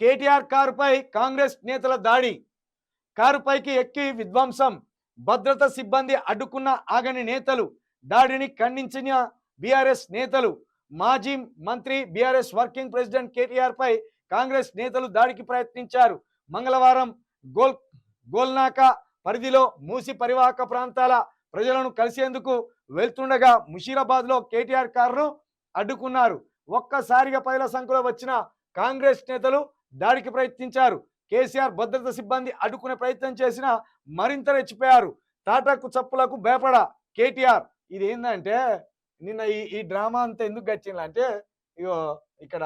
కేటీఆర్ కారుపై కాంగ్రెస్ నేతల దాడి. కారుపైకి ఎక్కి విధ్వంసం. భద్రతా సిబ్బంది అడ్డుకున్న ఆగని నేతలు. దాడిని ఖండించిన బీఆర్ఎస్ నేతలు. మాజీ మంత్రి బీఆర్ఎస్ వర్కింగ్ ప్రెసిడెంట్ కేటీఆర్ పై కాంగ్రెస్ నేతలు దాడికి ప్రయత్నించారు. మంగళవారం గోల్నాక పరిధిలో మూసి పరివాహక ప్రాంతాల ప్రజలను కలిసేందుకు వెళ్తుండగా ముషీరాబాద్ లో కేటీఆర్ కారును అడ్డుకున్నారు. ఒక్కసారిగా పైల సంఖ్యలో వచ్చిన కాంగ్రెస్ నేతలు దాడికి ప్రయత్నించారు. కేసీఆర్ భద్రతా సిబ్బంది అడ్డుకునే ప్రయత్నం చేసినా మరింత రెచ్చిపోయారు. తాటాకు చప్పులకు భయపడ కేటీఆర్. ఇది ఏంటంటే నిన్న ఈ డ్రామా అంతా ఎందుకు గచ్చిందంటే ఇగో ఇక్కడ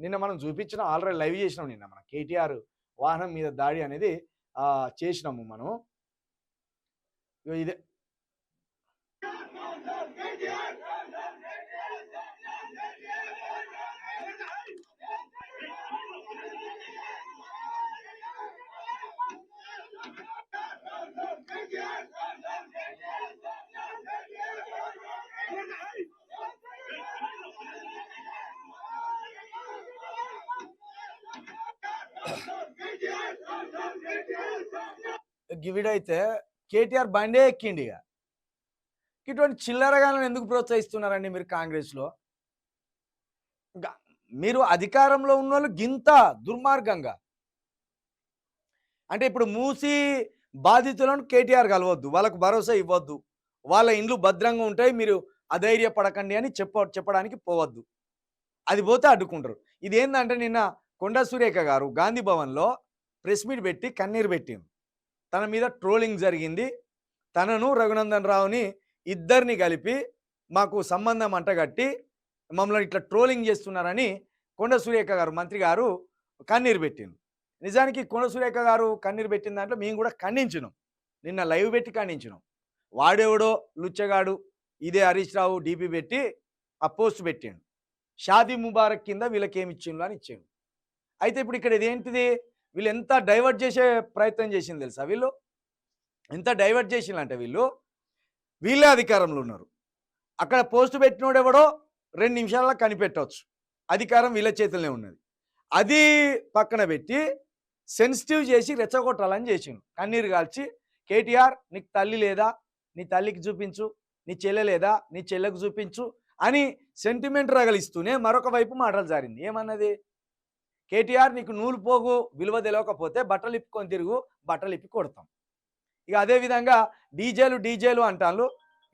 నిన్న మనం చూపించిన ఆల్రెడీ లైవ్ చేసినాం. నిన్న మన కేటీఆర్ వాహనం మీద దాడి అనేది చేసినాము మనం. ఇదే గివిడైతే కేటీఆర్ బండే ఎక్కిండి. ఇక ఇటువంటి చిల్లరగాలను ఎందుకు ప్రోత్సహిస్తున్నారండి మీరు కాంగ్రెస్లో? మీరు అధికారంలో ఉన్న వాళ్ళు గింత దుర్మార్గంగా అంటే ఇప్పుడు మూసి బాధితులను కేటీఆర్ కలవద్దు, వాళ్ళకు భరోసా ఇవ్వద్దు, వాళ్ళ ఇండ్లు భద్రంగా ఉంటాయి, మీరు అధైర్యపడకండి అని చెప్పడానికి పోవద్దు. అది పోతే అడ్డుకుంటారు. ఇదేంటంటే నిన్న కొండా సురేఖ గారు గాంధీ భవన్లో ప్రెస్ మీట్ పెట్టి కన్నీరు పెట్టింది. తన మీద ట్రోలింగ్ జరిగింది. తనను రఘునందన్ రావుని ఇద్దరిని కలిపి మాకు సంబంధం అంటగట్టి మమ్మల్ని ఇట్లా ట్రోలింగ్ చేస్తున్నారని కొండ సురేఖ గారు మంత్రి గారు కన్నీరు పెట్టింది. నిజానికి కొండ సురేఖ గారు కన్నీరు పెట్టిన దాంట్లో మేము కూడా ఖండించినాం. నిన్న లైవ్ పెట్టి ఖండించినాం. వాడెవడో లుచ్చగాడు ఇదే హరీష్ రావు డీపీ పెట్టి ఆ పోస్ట్ పెట్టాడు. షాదీ ముబారక్ కింద వీళ్ళకేమి ఇచ్చిండ్రు అని ఇచ్చాడు. అయితే ఇప్పుడు ఇక్కడ ఇదేంటిది, వీళ్ళు ఎంత డైవర్ట్ చేసే ప్రయత్నం చేసింది తెలుసా? వీళ్ళు ఎంత డైవర్ట్ చేసిందంటే వీళ్ళే అధికారంలో ఉన్నారు. అక్కడ పోస్ట్ పెట్టినోడు ఎవడో 2 నిమిషాలలో కనిపెట్టవచ్చు. అధికారం వీళ్ళ చేతుల్లోనే ఉన్నది. అది పక్కన పెట్టి సెన్సిటివ్ చేసి రెచ్చగొట్టాలని చేసిండు. కన్నీరు కాల్చి కేటీఆర్ నీకు తల్లి లేదా, నీ తల్లికి చూపించు, నీ చెల్లె లేదా, నీ చెల్లెకు చూపించు అని సెంటిమెంట్ రగలిస్తూనే మరొక వైపు మాటలు జారింది. ఏమన్నది? కేటీఆర్ నీకు నూలు పోగు విలువ తెలియకపోతే బట్టలు ఇప్పుకొని తిరుగు, బట్టలు ఇప్పి కొడతాం. ఇక అదేవిధంగా డీజేలు అంటాను.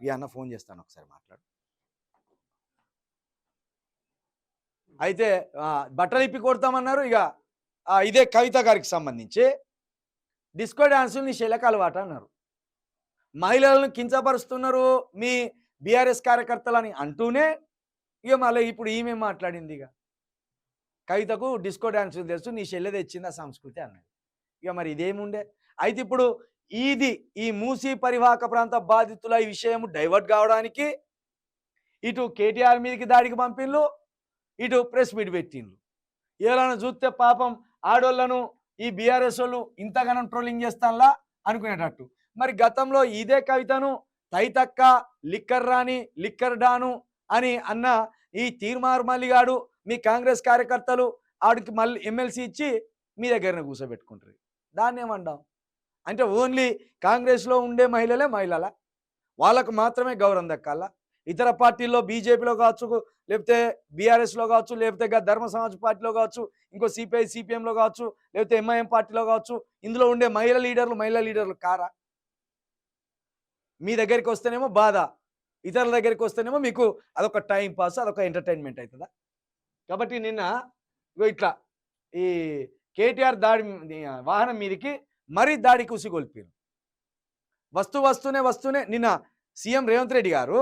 ఇక అన్న ఫోన్ చేస్తాను, ఒకసారి మాట్లాడు. అయితే బట్టలు ఇప్పి కొడతామన్నారు. ఇక ఇదే కవిత గారికి సంబంధించి డిస్కో డాన్సులు నీ శైలక అలవాటు అన్నారు. మహిళలను కించపరుస్తున్నారు మీ బీఆర్ఎస్ కార్యకర్తలని అంటూనే ఇక మళ్ళీ ఇప్పుడు ఈమె మాట్లాడింది. ఇక కవితకు డిస్కో డాన్సులు తెలుసు, నీ చెల్లె తెచ్చింది ఆ సంస్కృతి అన్నది. ఇక మరి ఇదేముండే? అయితే ఇప్పుడు ఈ మూసీ పరివాహక ప్రాంత బాధితుల ఈ విషయం డైవర్ట్ కావడానికి ఇటు కేటీఆర్ మీదకి దాడికి పంపిన్లు, ఇటు ప్రెస్ మీట్ పెట్టిండ్రు. ఏమైనా చూస్తే పాపం ఆడోళ్లను ఈ బీఆర్ఎస్ వాళ్ళు ఇంతగానం ట్రోలింగ్ చేస్తానులా అనుకునేటట్టు. మరి గతంలో ఇదే కవితను తైతక్క, లిక్కర్ రాణి, లిక్కర్ డాను అని అన్న ఈ తీర్మార్ మల్లిగాడు మీ కాంగ్రెస్ కార్యకర్తలు ఆడికి మళ్ళీ ఎమ్మెల్సీ ఇచ్చి మీ దగ్గరనే కూర్చోబెట్టుకుంటారు. దాన్ని ఏమంటాం? అంటే ఓన్లీ కాంగ్రెస్లో ఉండే మహిళల వాళ్ళకు మాత్రమే గౌరవం దక్కాలా? ఇతర పార్టీల్లో బీజేపీలో కావచ్చు, లేకపోతే బీఆర్ఎస్లో కావచ్చు, లేకపోతే ధర్మ సమాజ్ పార్టీలో కావచ్చు, ఇంకో సిపిఐ సిపిఎంలో కావచ్చు, లేకపోతే ఎంఐఎం పార్టీలో కావచ్చు, ఇందులో ఉండే మహిళా లీడర్లు కారా? మీ దగ్గరికి వస్తేనేమో బాధ, ఇతరుల దగ్గరికి వస్తేనేమో మీకు అదొక టైం పాస్, అదొక ఎంటర్టైన్మెంట్ అవుతుందా? కాబట్టి నిన్న ఇట్లా ఈ కేటీఆర్ దాడి వాహనం మీదకి మరీ దాడికి ఉసిగొల్పారు. వస్తూనే నిన్న సీఎం రేవంత్ రెడ్డి గారు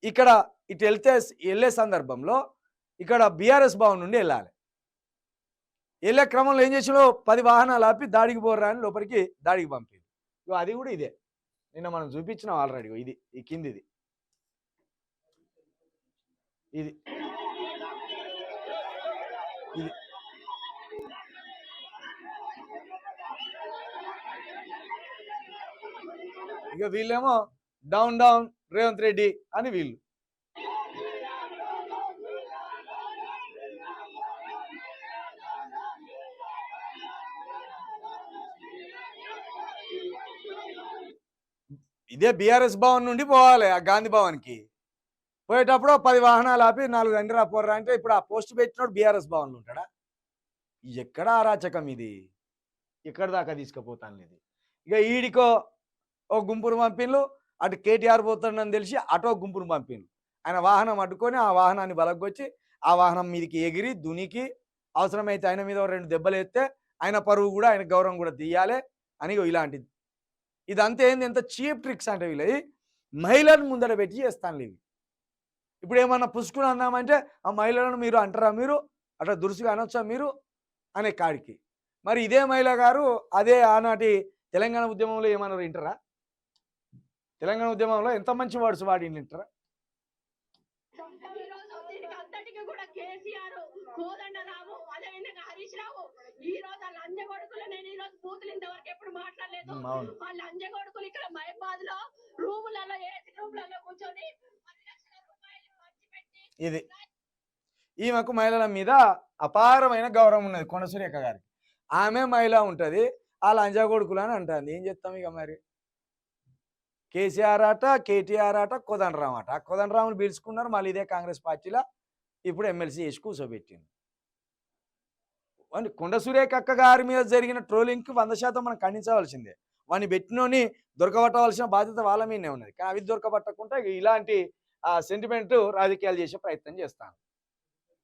ఇక్కడ ఇటు వెళ్ళే సందర్భంలో ఇక్కడ బీఆర్ఎస్ భవన్ నుండి వెళ్ళే క్రమంలో ఏం చేసినో 10 వాహనాలు ఆపి దాడికి పోర్రా అని లోపలికి దాడికి పంపారు. అది కూడా ఇదే నిన్న మనం చూపించినాం ఆల్రెడీ. ఇది ఈ కిందిది ఇది ఇక వీళ్ళేమో డౌన్ రేవంత్ రెడ్డి అని వీళ్ళు. ఇదే బీఆర్ఎస్ భవన్ నుండి పోవాలి ఆ గాంధీ భవన్కి. పోయేటప్పుడు 10 వాహనాలు ఆపి 4 రండి రా పోర్రా అంటే ఇప్పుడు ఆ పోస్ట్ పెట్టినోడు బీఆర్ఎస్ భవన్‌లో ఉంటాడా? ఎక్కడ అరాచకం ఇది? ఎక్కడి దాకా తీసుకుపోతాంది ఇది. ఇక ఈడికో ఓ గుంపును పంపిన్లు. అటు కేటీఆర్ పోతుండని తెలిసి అటో గుంపును పంపిన్లు. ఆయన వాహనం అడ్డుకొని ఆ వాహనాన్ని బలగ్గొచ్చి ఆ వాహనం మీదకి ఎగిరి దునికి అవసరమైతే ఆయన మీద ఓ 2 దెబ్బలేస్తే ఆయన పరువు కూడా ఆయన గౌరవం కూడా తీయాలి అని ఇలాంటిది. ఇదంతా ఏంది ఎంత చీప్ ట్రిక్స్ అంటే వీళ్ళవి. మహిళలను ముందర పెట్టి చేస్తానులే ఇవి. ఇప్పుడు ఏమన్నా పుసుకుని అన్నామంటే ఆ మహిళలను మీరు అంటారా మీరు? అట్లా దురుసుగా అనొచ్చా మీరు? అనే కాడికి. మరి ఇదే మహిళ గారు అదే ఆనాటి తెలంగాణ ఉద్యమంలో ఏమన్నారు ఇంటరా? తెలంగాణ ఉద్యమంలో ఎంత మంచి వర్డ్స్ వాడిండ్రు ఇంటరా? ఈరోజు దీనికి అంతటికి కూడా కేసీఆర్, కోదండరాము, అదేవిధంగా హరీష్ రావు ఈ రోజు ఆ లంజ కొడుకులు నేను ఈ రోజు బూతులు ఇంతవరకు ఎప్పుడు మాట్లాడలేదు. అవును. ఆ లంజ కొడుకులు ఇక్కడ మహబాద్ లో రూములలో ఏసీ రూమ్లలో కూర్చొని 10 లక్షల రూపాయలు ఖర్చు పెట్టి ఇది. ఈమెకు మహిళల మీద అపారమైన గౌరవం ఉన్నది కొండ సురేఖ గారికి. ఆమె మహిళ ఉంటది. ఆ లంజా కొడుకులు అని అంటాంది. ఏం చేస్తాం ఇక మరి? కేసీఆర్ అట, కేటీఆర్ అట, కోదండరాం అట. ఆ కోదండరాంని పిలుచుకున్నారు. మళ్ళీ ఇదే కాంగ్రెస్ పార్టీలో ఇప్పుడు ఎమ్మెల్సీ చేసి కూర్చోబెట్టింది. కొండ సురేఖ అక్క గారి మీద జరిగిన ట్రోలింగ్కి 100% మనం ఖండించవలసిందే. వాడిని పెట్టినోని దొరకబట్టవలసిన బాధ్యత వాళ్ళ మీదనే ఉన్నది. కానీ అవి దొరకబట్టకుండా ఇలాంటి సెంటిమెంట్ రాజకీయాలు చేసే ప్రయత్నం చేస్తాను.